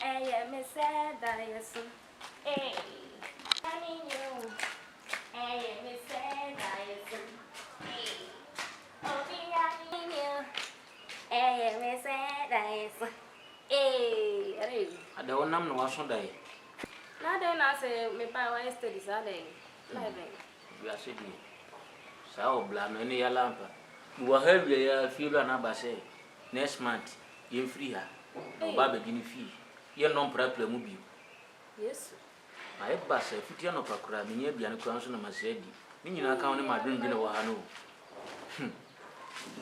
yeah, me said that yes. Hey, honey, you. Hey, me said that yes. Hey, oh, be honey, you. Hey, me said that yes. Hey, hey. I don't know what's on day. Now then, I say, me buy one studies are there. Living. We are sitting. So, blam any lamp. You are heavy, feel an say. Next month, you're free her. No baby guinea fee. You're non proper movie. Yes. My bass, if you're not a crab, and you're beyond a crown of my said, meaning I can't my drink in a wahano.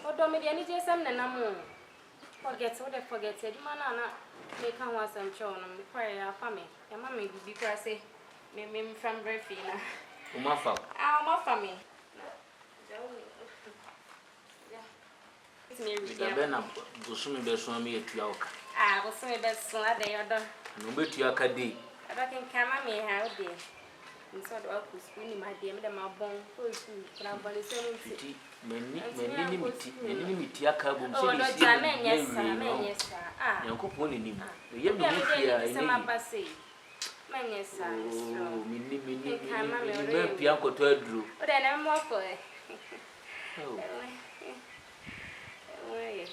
Oh, don't me any just some no forget what I forget. Said, man, they can't want some children. Pray our family. Your mammy be crazy. Me from Brefina. My fault. My family. It's me, Bena, go swimming best on me at York. I was so best so that they are done. No bet you a day. I can come at me how dear. And so do I could scream my dear, my bone, but I'm going to say, many carbon. Oh, no, yes, sir. Ah, you're cooking him. You have some passy. Many, sir. Oh, Pianco to a drew. But then I'm more for it.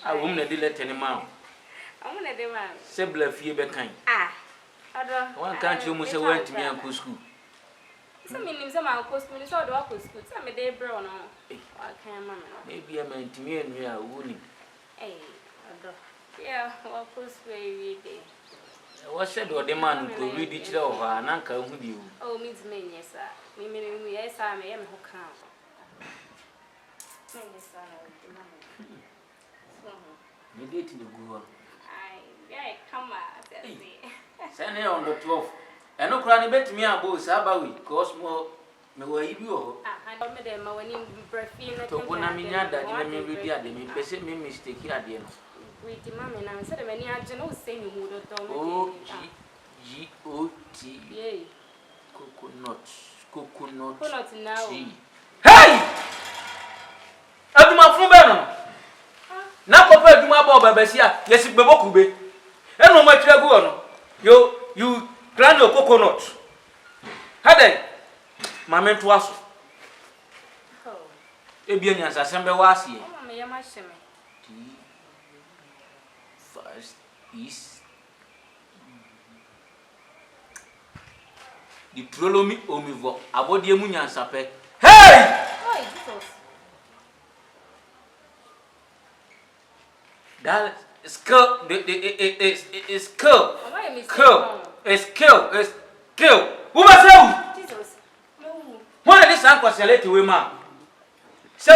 I won't let any mouth. I want to demand. Sebla fear kind. Ah, one can't you must have went to me and school. Some meaning some uncle school is all the awkward school. Some a day brown. I can't, mamma. Maybe a man to me and we are winning. Eh, yeah, well, post very day. What said or the man could read each of her and uncle with you? Oh, Miss May, yes, sir. Me, yes, I may am who count. You did to go on. I come out. Send her on the 12th. And no cranny bet me about Sabawi, cause more. No way you. I don't make them when you breathe. To one I mean that you may be the me, person me mistake here at the end. With the mammy, and I said, many are general saying you would have told me. Oh, G-O-T. Yea. Coconut now. Hey! I'm my friend. Now, Papa, do my bob, Bessia. Yes, Babokube. And no much go on. You plant your coconut. Had my men to us. Oh, Ebians assemble was here. oh, my machine. First is the Trolomi Omivo, about the Munian Sape. Hey! Oh, Jesus. That is kill. It's kill. It's kill. Who was you? Jesus. No. One of these uncles select to women. So,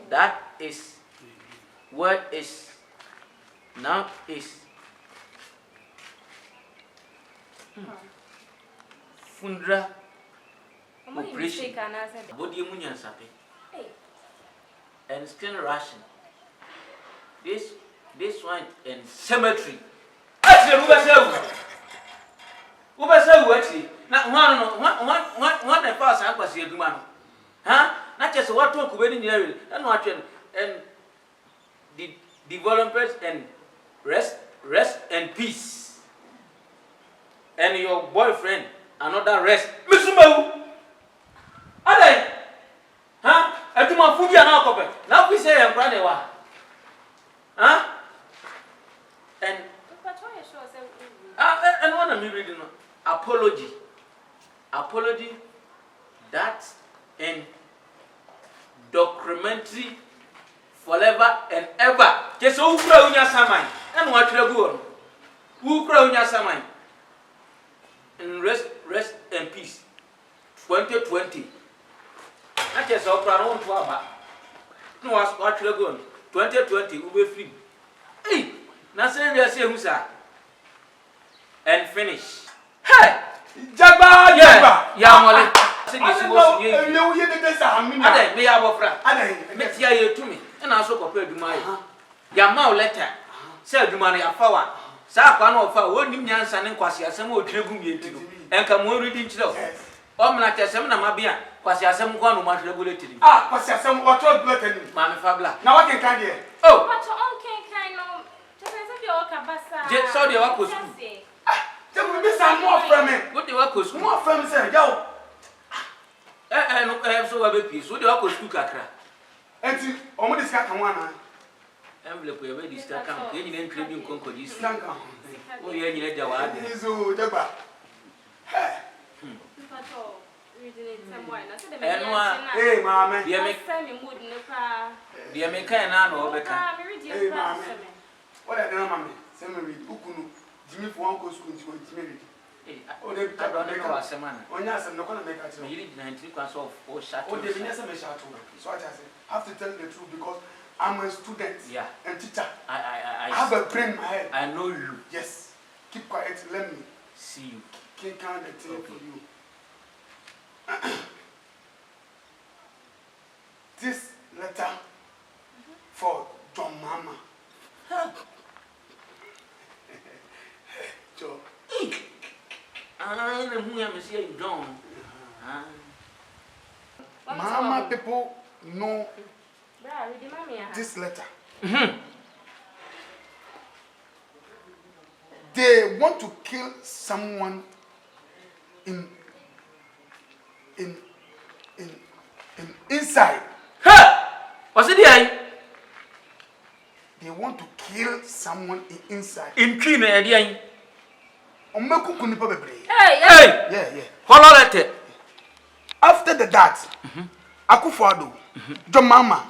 that is what is now is Fundra operation. Body Munian Sape. And still Russian. This one in cemetery. Actually, actually. Now, one the first I was here, man. Huh? Not just what talk wedding area, and watching and the developers and rest and peace. And your boyfriend, another rest. Miss Mo. Are they? Huh? I do my food and alcohol. Now we say I'm running one. Huh? And one of me reading apology that in documentary forever and ever. Just who crown your samai and what you go. Who crown your samai and rest and peace. 2020. Not just all crown to our no what you go. 2020 will be free. Hey, Nasan we say who's and finish. Hey, Jagba, Yaw Moole. Say this was you. You hear the sound. Ade me abofra. Ade me tia ye to me. E na so papa aduma ye. Ya ma o letter. Say aduma na ya fa wa. Sa kwa na o fa wonim nyansa ne nkwase asem o twegu mi entiro. Enka mo ready nchiro. O mna tesem na mabia. Kwase asem kwa no ma twegu letiri. Ah, kwase asem o to bulletin. Ma me fa bla. Na what can dey? Oh. What your own can kind of just as if you're Je so de wa ko school. Je me be some more from me. What de wa ko school? More from me say, yo. So wa be pi. So de wa ko school kakra. Enti, omo dis ka kan wana. Envelope e be dis ka kan. Ke nyina ntwe bi nkonko dis. Kan. O ye nyina da wa de. Izo jagba. Hey. Hey, mama. Dia me kan na no obeka. Hey, mama. What I do, mama? Send me read. Ukunu. Jimmy for one school to Jimmy. Hey, I don't know what semana. Onya some no gonna make it. You need 93 class of or shut. Oh, they never say shut. So I say, have to tell the truth because I'm a student. Yeah. And teacher. I have a brain in my head. I know you. Yes. Keep quiet. Let me see you. Can't count the tape for you. This letter for John Mama. Joe. I don't know who say John. Mama people know this letter. They want to kill someone inside. What's it there? They want to kill someone inside. In Trina, Edian. Hey! Yeah. Hololete. After that, Akufo-Addo, John Mama,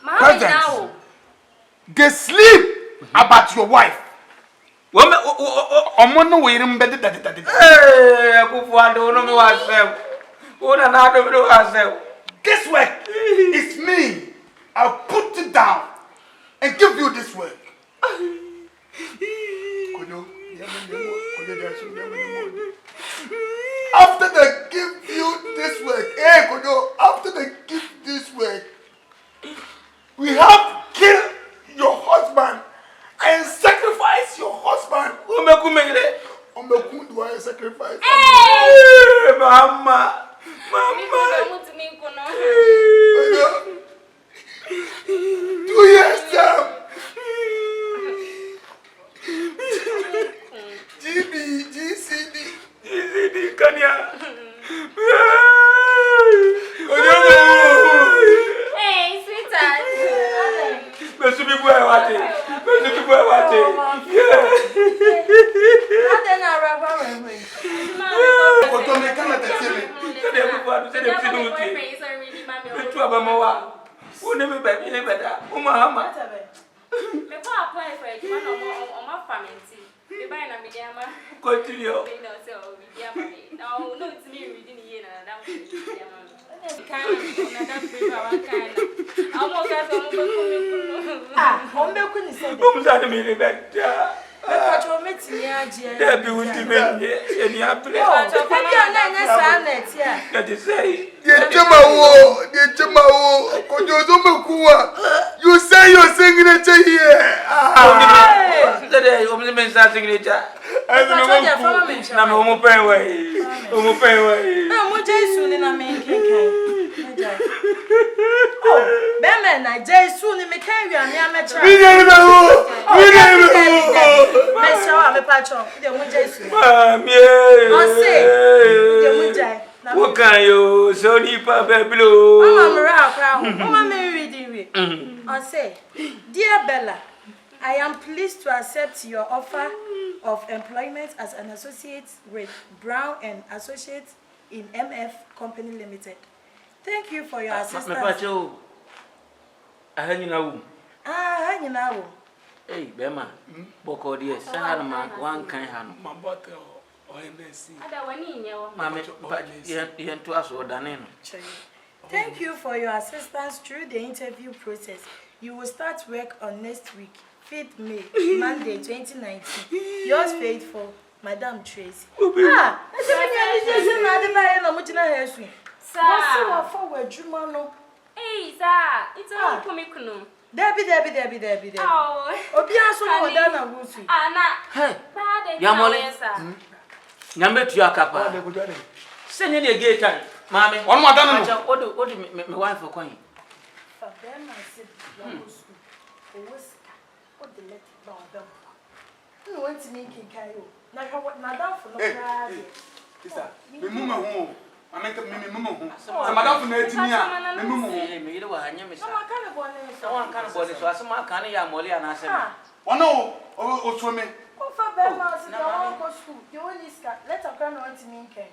President, they sleep about your wife. Omono we remember that. Hey, Akufo-Addo, no me wasem. Una na do do wasem. This work is me. I'll put it down and give you this work. After they give you this work, after they give this work, we have killed your husband and sacrifice your husband. Do I sacrifice? Hey, Mama. 2 years time. GCD, Kenya. Hey, sweetheart. Mesu bi boy wate. Yeah. Continue. No, it's me reading here and you say your signature here. What can you so deep baby? I say, dear Bella, I am pleased to accept your offer of employment as an associate with Brown and Associates in MF Company Limited. Thank you for your assistance. Hey, Bema, Boko dear, Sahanama, one kind hand. My butter or MSC. Mammy, but you to us or Danino. Thank you for your assistance through the interview process. You will start work on next week, 5th May, Monday 2019. Yours faithful, Madam Tracy. Hey, sir, it's all coming. Debbie. Oh, Hey, Yaw Moole, Number to your capa. Send in a gate time, Mammy. One more than What my wife for coin? want to make it Kayo. Now, Madame for no cry. Sister, me mama home. I make me mama home. So Madame for me mama home. Me do hanya me sa. No, I can't go on. So one can body so asema kan ya mole ana asem. Ono o so me. Oh, for Bema, sit down, go school. You only scat. Let a girl want to make it.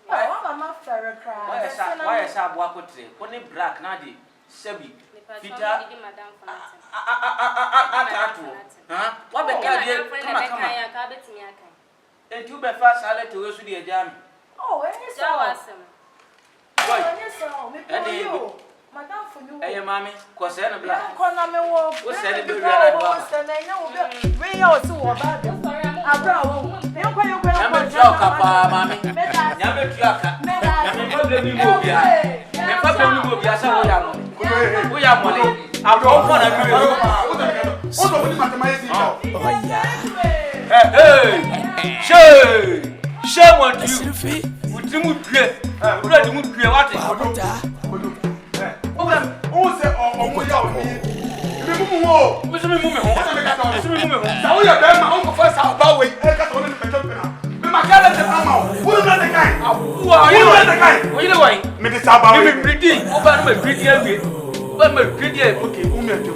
Oh, Mama Ferrer cry. Why is that boy kotre? Kone black na di sebi. Fita. Ha? What be ka die? Come. And you be fast salad to us the jam. Oh, any so. Why? Any so. Me for you. Madam for you. Hey, mommy, cause I black. Kona me wo. What's that? Be real about. We are so about. Abra. You kwa Nyame tuaka pa mami. Nyame tuaka. Nyame problem ni mo bia. Me problem ni mo bia sa wo ya mo. Wo ya mo le. Abro ko na bi. O do ni mathematics. Hey. Shame on you. Utimu due. Ura di mu due wate. Problem. O se o mo ya o ni. Me mumu wo. Me so me mumu ho. Me so me mumu ho. Sa wo ya be ma o ko fa sa ba we. E ka so ni me chop na. Me ma kala te ama. Wo na the guy. Wo na the guy. Wo ile wai. Me de sa ba we. Me pretty. O ba no me pretty awie. Ba me pretty. Okay, who me do?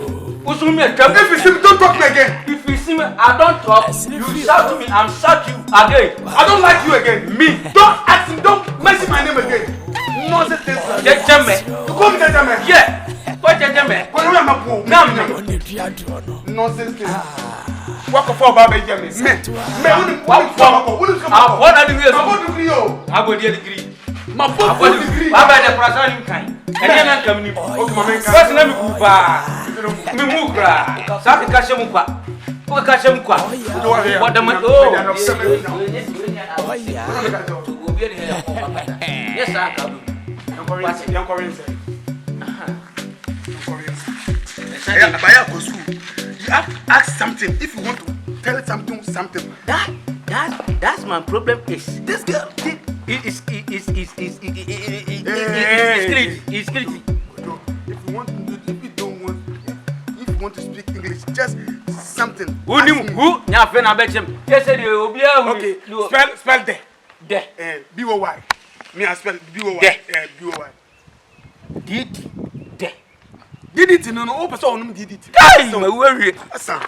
Usu me atwa. If you see me, don't talk me again. If you see me, I don't talk. You shout to me, I'm shout you again. I don't like you again. Me. Don't ask me, don't mention my name again. Nonsense things like that. Jejeme. You call me Jejeme? Yeah. What Jejeme? When you are my poor. Nonsense things. Walk for Baba Jejeme. Me. What come up? What are the reasons? I want to agree. I will degree. My boss degree. Baba the person kind. And then I'm coming. Okay, my man. First name Kupa. Me mukra. Saki kashe mukwa. Uka kashe mukwa. What the man? Oh. Yes, I can. Young Korean. You ask something if you want to tell something. That's my problem. Is this girl? It's crazy. If you want to speak English, just something. Who? Nyafe na betchem. Yes, okay. Spell there. There. B-O-Y. Me I spell B-O-Y. There. B-O-Y. Did it. Did it? No. Oh, person, did it. Guys, my worry. Asa.